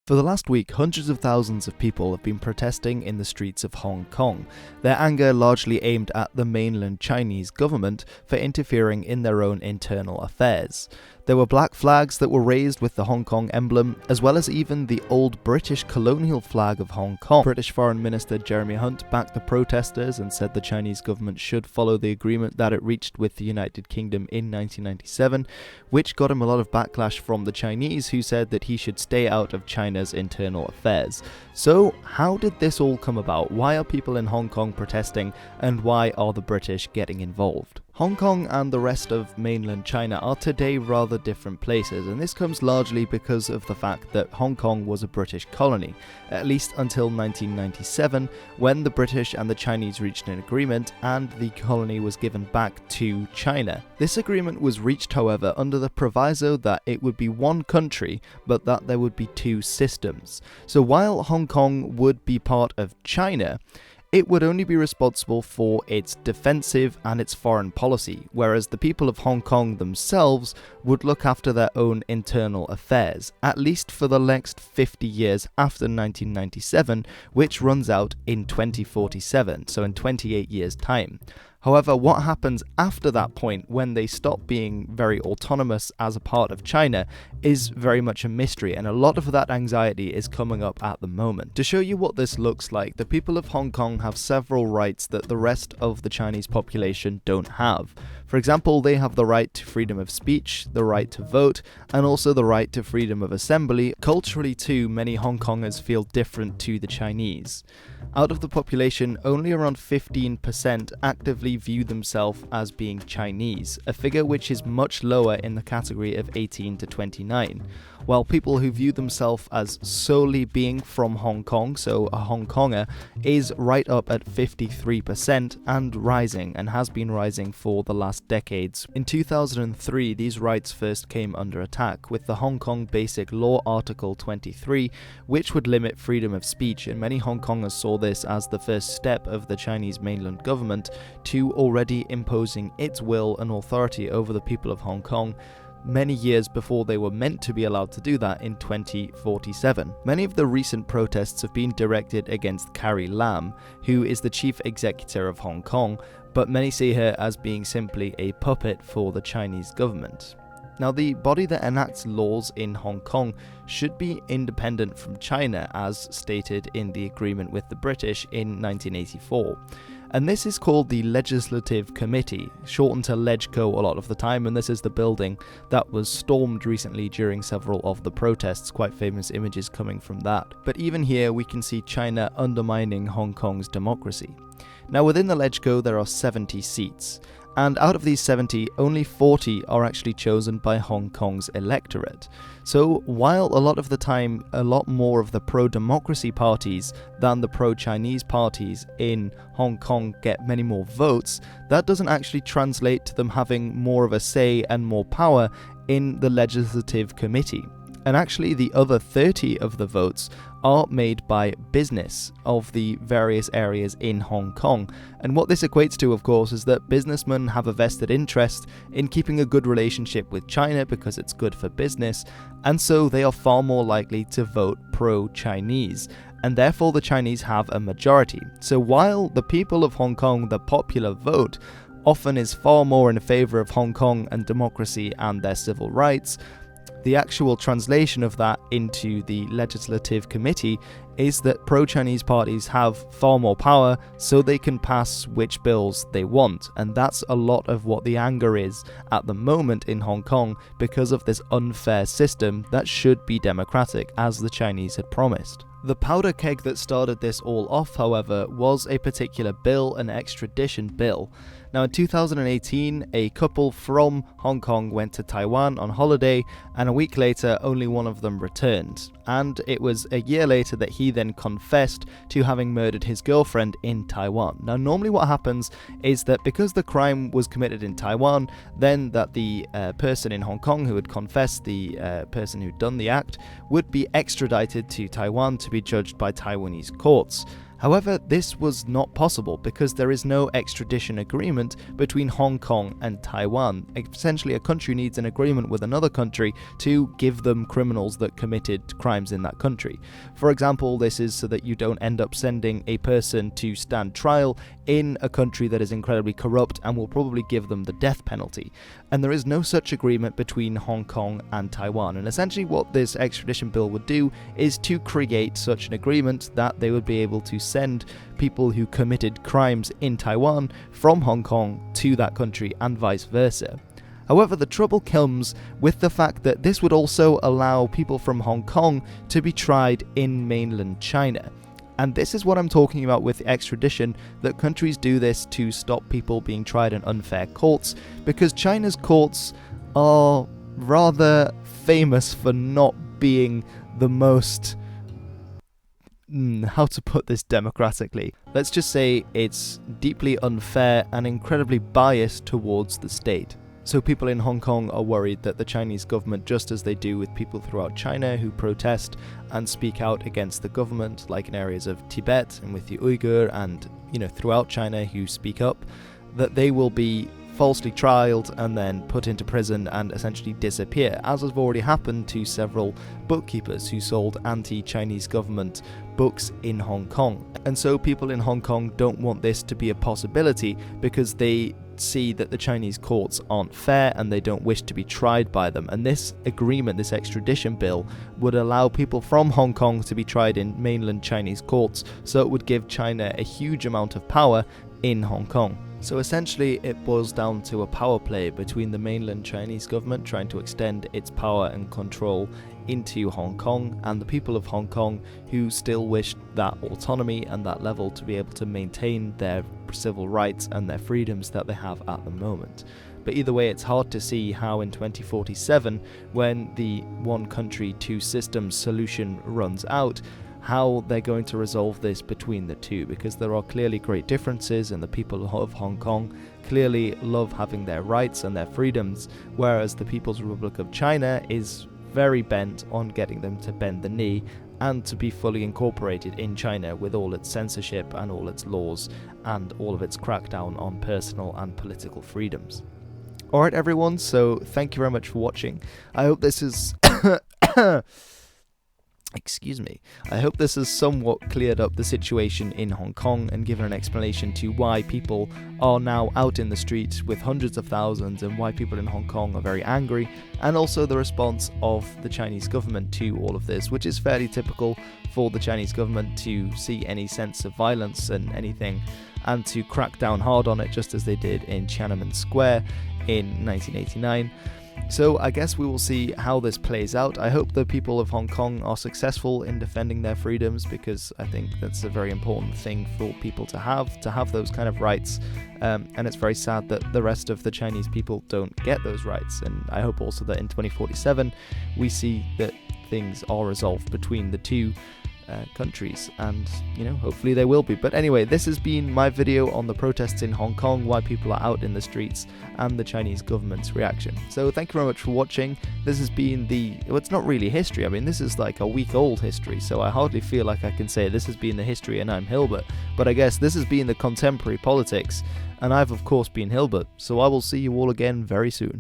For the last week, hundreds of thousands of people have been protesting in the streets of Hong Kong, their anger largely aimed at the mainland Chinese government for interfering in their own internal affairs. There were black flags that were raised with the Hong Kong emblem, as well as even the old British colonial flag of Hong Kong. British Foreign Minister Jeremy Hunt backed the protesters and said the Chinese government should follow the agreement that it reached with the United Kingdom in 1997, which got him a lot of backlash from the Chinese, who said that he should stay out of China's internal affairs. So, how did this all come about? Why are people in Hong Kong protesting, and why are the British getting involved? Hong Kong and the rest of mainland China are today rather different places, and this comes largely because of the fact that Hong Kong was a British colony, at least until 1997, when the British and the Chinese reached an agreement and the colony was given back to China. This agreement was reached, however, under the proviso that it would be one country, but that there would be two systems. So while Hong Kong would be part of China, it would only be responsible for its defensive and its foreign policy, whereas the people of Hong Kong themselves would look after their own internal affairs, at least for the next 50 years after 1997, which runs out in 2047, so in 28 years' time. However, what happens after that point, when they stop being very autonomous as a part of China, is very much a mystery, and a lot of that anxiety is coming up at the moment. To show you what this looks like, the people of Hong Kong have several rights that the rest of the Chinese population don't have. For example, they have the right to freedom of speech, the right to vote, and also the right to freedom of assembly. Culturally too, many Hong Kongers feel different to the Chinese. Out of the population, only around 15% actively view themselves as being Chinese, a figure which is much lower in the category of 18 to 29, while people who view themselves as solely being from Hong Kong, so a Hong Konger, is right up at 53% and rising, and has been rising for the last decades. In 2003, these rights first came under attack with the Hong Kong Basic Law Article 23, which would limit freedom of speech, and many Hong Kongers saw this as the first step of the Chinese mainland government to already imposing its will and authority over the people of Hong Kong, many years before they were meant to be allowed to do that in 2047. Many of the recent protests have been directed against Carrie Lam, who is the chief executive of Hong Kong, but many see her as being simply a puppet for the Chinese government. Now, the body that enacts laws in Hong Kong should be independent from China, as stated in the agreement with the British in 1984. And this is called the Legislative Committee, shortened to LegCo a lot of the time, and this is the building that was stormed recently during several of the protests, quite famous images coming from that. But even here we can see China undermining Hong Kong's democracy. Now, within the LegCo there are 70 seats, and out of these 70, only 40 are actually chosen by Hong Kong's electorate. So while a lot of the time, a lot more of the pro-democracy parties than the pro-Chinese parties in Hong Kong get many more votes, that doesn't actually translate to them having more of a say and more power in the Legislative Committee. And actually the other 30 of the votes are made by business of the various areas in Hong Kong. And what this equates to, of course, is that businessmen have a vested interest in keeping a good relationship with China because it's good for business, and so they are far more likely to vote pro-Chinese. And therefore the Chinese have a majority. So while the people of Hong Kong, the popular vote, often is far more in favour of Hong Kong and democracy and their civil rights, the actual translation of that into the Legislative Committee is that pro-Chinese parties have far more power, so they can pass which bills they want. And that's a lot of what the anger is at the moment in Hong Kong because of this unfair system that should be democratic, as the Chinese had promised. The powder keg that started this all off, however, was a particular bill, an extradition bill. Now, in 2018, a couple from Hong Kong went to Taiwan on holiday, and a week later, only one of them returned. And it was a year later that he then confessed to having murdered his girlfriend in Taiwan. Now, normally what happens is that because the crime was committed in Taiwan, then that the person in Hong Kong who had confessed, the person who'd done the act, would be extradited to Taiwan to be judged by Taiwanese courts. However, this was not possible because there is no extradition agreement between Hong Kong and Taiwan. Essentially, a country needs an agreement with another country to give them criminals that committed crimes in that country. For example, this is so that you don't end up sending a person to stand trial in a country that is incredibly corrupt and will probably give them the death penalty. And there is no such agreement between Hong Kong and Taiwan. And essentially what this extradition bill would do is to create such an agreement that they would be able to send people who committed crimes in Taiwan from Hong Kong to that country and vice versa. However, the trouble comes with the fact that this would also allow people from Hong Kong to be tried in mainland China. And this is what I'm talking about with extradition, that countries do this to stop people being tried in unfair courts, because China's courts are rather famous for not being the most, how to put this democratically? Let's just say it's deeply unfair and incredibly biased towards the state. So people in Hong Kong are worried that the Chinese government, just as they do with people throughout China who protest and speak out against the government, like in areas of Tibet and with the Uyghur and, throughout China who speak up, that they will be falsely trialed and then put into prison and essentially disappear, as has already happened to several bookkeepers who sold anti-Chinese government books in Hong Kong. And so people in Hong Kong don't want this to be a possibility because they see that the Chinese courts aren't fair and they don't wish to be tried by them. And this agreement, this extradition bill, would allow people from Hong Kong to be tried in mainland Chinese courts, so it would give China a huge amount of power in Hong Kong. So essentially it boils down to a power play between the mainland Chinese government trying to extend its power and control into Hong Kong and the people of Hong Kong who still wish that autonomy and that level to be able to maintain their civil rights and their freedoms that they have at the moment. But either way, it's hard to see how in 2047, when the one country, two systems solution runs out, how they're going to resolve this between the two, because there are clearly great differences and the people of Hong Kong clearly love having their rights and their freedoms, whereas the People's Republic of China is very bent on getting them to bend the knee and to be fully incorporated in China with all its censorship and all its laws and all of its crackdown on personal and political freedoms. Alright everyone, so thank you very much for watching. I hope this is Excuse me. I hope this has somewhat cleared up the situation in Hong Kong and given an explanation to why people are now out in the streets with hundreds of thousands and why people in Hong Kong are very angry, and also the response of the Chinese government to all of this, which is fairly typical for the Chinese government to see any sense of violence and anything and to crack down hard on it, just as they did in Tiananmen Square in 1989. So I guess we will see how this plays out. I hope the people of Hong Kong are successful in defending their freedoms, because I think that's a very important thing for people to have those kind of rights. And it's very sad that the rest of the Chinese people don't get those rights. And I hope also that in 2047 we see that things are resolved between the two countries, and hopefully they will be. But anyway, this has been my video on the protests in Hong Kong, why people are out in the streets, and the Chinese government's reaction. So thank you very much for watching. This has been it's not really history. I mean, this is like a week old history, so I hardly feel like I can say this has been the history and I'm Hilbert, but I guess this has been the contemporary politics, and I've of course been Hilbert. So I will see you all again very soon.